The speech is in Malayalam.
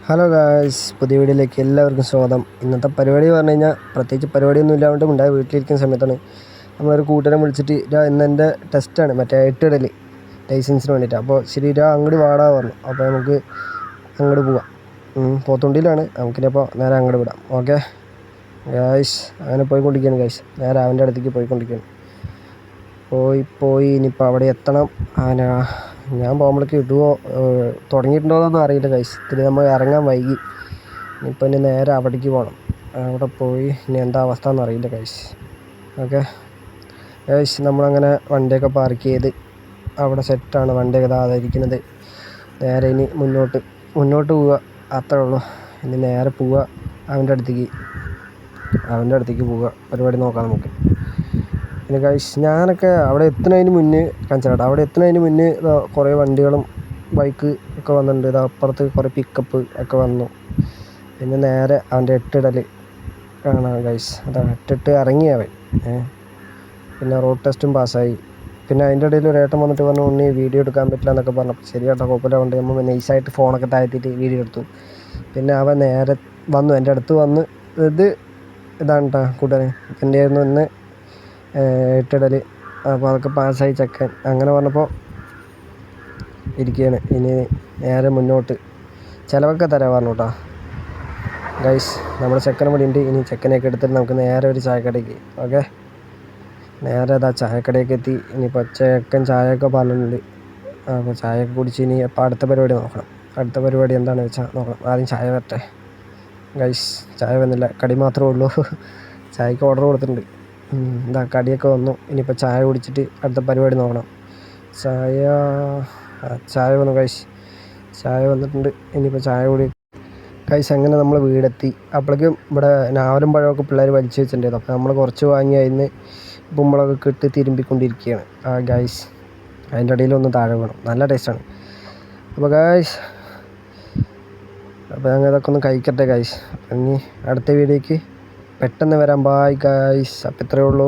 ഹലോ ഗായ്സ്, പുതിയ വീഡിയോയിലേക്ക് എല്ലാവർക്കും സ്വാഗതം. ഇന്നത്തെ പരിപാടി പറഞ്ഞു കഴിഞ്ഞാൽ പ്രത്യേകിച്ച് പരിപാടിയൊന്നും ഇല്ലാണ്ട് ഉണ്ടായ വീട്ടിലിരിക്കുന്ന സമയത്താണ് നമ്മളൊരു കൂട്ടുകാരെ വിളിച്ചിട്ട് ഇന്ന് എൻ്റെ ടെസ്റ്റാണ്, മറ്റേ എട്ടിടൽ ലൈസൻസിന് വേണ്ടിയിട്ട്. അപ്പോൾ ശരി അങ്ങോട്ട് വാടാ പറഞ്ഞു. അപ്പോൾ നമുക്ക് അങ്ങോട്ട് പോവാം. പോത്തുണ്ടിയിലാണ്, നമുക്കിനിപ്പോൾ നേരെ അങ്ങോട്ട് വിടാം. ഓക്കെ ഗായ്സ്, അങ്ങനെ പോയിക്കൊണ്ടിരിക്കുകയാണ് ഗായ്സ്. നേരെ അവൻ്റെ അടുത്തേക്ക് പോയിക്കൊണ്ടിരിക്കുകയാണ്. പോയി ഇനിയിപ്പോൾ അവിടെ എത്തണം. ഞാൻ പോകുമ്പോഴേക്ക് ഇടുവോ തുടങ്ങിയിട്ടുണ്ടോയെന്നൊന്നും അറിയില്ല ഗൈസ്. ഇതിൽ നമ്മൾ ഇറങ്ങാൻ വൈകി. ഇനിയിപ്പോൾ ഇനി നേരെ അവിടേക്ക് പോകണം. അവിടെ പോയി ഇനി എന്താ അവസ്ഥ എന്നറിയില്ല ഗൈസ്. ഓക്കെ ഗൈസ്, നമ്മളങ്ങനെ വണ്ടിയൊക്കെ പാർക്ക് ചെയ്ത് അവിടെ സെറ്റാണ്. വണ്ടിയൊക്കെ ഇതായിരിക്കുന്നത്. നേരെ ഇനി മുന്നോട്ട് പോവുക, അത്രേ ഉള്ളൂ. ഇനി നേരെ പോവുക അവൻ്റെ അടുത്തേക്ക് പോവുക. പരിപാടി നോക്കാം നമുക്ക്. പിന്നെ ഗൈസ്, ഞാനൊക്കെ അവിടെ എത്തുന്നതിന് മുന്നേ അവിടെ എത്തുന്നതിന് മുന്നേ കുറേ വണ്ടികളും ബൈക്ക് ഒക്കെ വന്നിട്ടുണ്ട്. അപ്പുറത്ത് കുറേ പിക്കപ്പ് ഒക്കെ വന്നു. പിന്നെ നേരെ അവൻ്റെ എട്ടിടൽ കാണാം ഗൈസ്. എട്ടിട്ട് ഇറങ്ങി അവൻ. പിന്നെ റോഡ് ടെസ്റ്റും പാസ്സായി. പിന്നെ അതിൻ്റെ ഇടയിൽ ഒരു ഏട്ടൻ വന്നിട്ട് പറഞ്ഞു, ഉണ്ണി വീഡിയോ എടുക്കാൻ പറ്റില്ല എന്നൊക്കെ പറഞ്ഞപ്പോൾ ശരി കേട്ടോ, കുഴപ്പമില്ല. കൊണ്ട് നമ്മൾ നൈസായിട്ട് ഫോണൊക്കെ താഴ്ത്തിയിട്ട് വീഡിയോ എടുത്തു. പിന്നെ അവൻ നേരെ വന്നു, എൻ്റെ അടുത്ത് വന്ന് ഇതാണ് കേട്ടോ കൂട്ടുകാരൻ, എൻ്റെ ആയിരുന്നു ഇന്ന് എട്ടിടൽ. അപ്പോൾ അതൊക്കെ പാസ്സായി ചെക്കൻ. അങ്ങനെ പറഞ്ഞപ്പോൾ ഇരിക്കുകയാണ്. ഇനി നേരെ മുന്നോട്ട് ചിലവൊക്കെ തരാൻ പറഞ്ഞു കേട്ടോ ഗൈസ്. നമ്മുടെ ചെക്കനും കൂടി ഉണ്ട്. ഇനി ചെക്കനെയൊക്കെ എടുത്തിട്ട് നമുക്ക് നേരെ ഒരു ചായക്കടയ്ക്ക്. ഓക്കെ, നേരെ ചായക്കടയൊക്കെ എത്തി. ഇനിയിപ്പോൾ ചെക്കൻ ചായയൊക്കെ പറഞ്ഞിട്ടുണ്ട്. അപ്പോൾ ചായയൊക്കെ കുടിച്ച് ഇനി അപ്പോൾ അടുത്ത പരിപാടി നോക്കണം. അടുത്ത പരിപാടി എന്താണെന്ന് വെച്ചാൽ നോക്കണം. ആദ്യം ചായ വരട്ടെ ഗൈസ്. ചായ വന്നില്ല, കടി മാത്രമേ ഉള്ളൂ. ചായക്ക് ഓർഡർ കൊടുത്തിട്ടുണ്ട്. കടിയൊക്കെ വന്നു. ഇനിയിപ്പോൾ ചായ കുടിച്ചിട്ട് അടുത്ത പരിപാടി നോക്കണം. ചായ വന്നു ഗൈസ്, ചായ വന്നിട്ടുണ്ട്. ഇനിയിപ്പോൾ ചായ കൂടി ഗൈസ്. അങ്ങനെ നമ്മൾ വീടെത്തി. അപ്പോഴേക്കും ഇവിടെ നാവലും പഴമൊക്കെ പിള്ളേർ വലിച്ചു വെച്ചിട്ടുണ്ടായിരുന്നു. അപ്പോൾ നമ്മൾ കുറച്ച് വാങ്ങി അതിന് കുമ്പളൊക്കെ ഇട്ട് തിരുമ്പിക്കൊണ്ടിരിക്കുകയാണ് ഗൈസ്. അതിൻ്റെ ഇടയിലൊന്ന് താഴെ വീണം. നല്ല ടേസ്റ്റാണ്. അപ്പോൾ ഗൈസ്, അപ്പോൾ ഞങ്ങൾ ഇതൊക്കെ ഒന്ന് കഴിക്കട്ടെ ഗൈസ്. അപ്പം ഇനി അടുത്ത വീഡിയോയ്ക്ക് പെട്ടെന്ന് വരാം. Bye guys. അപ്പം ഇത്രയേ ഉള്ളൂ.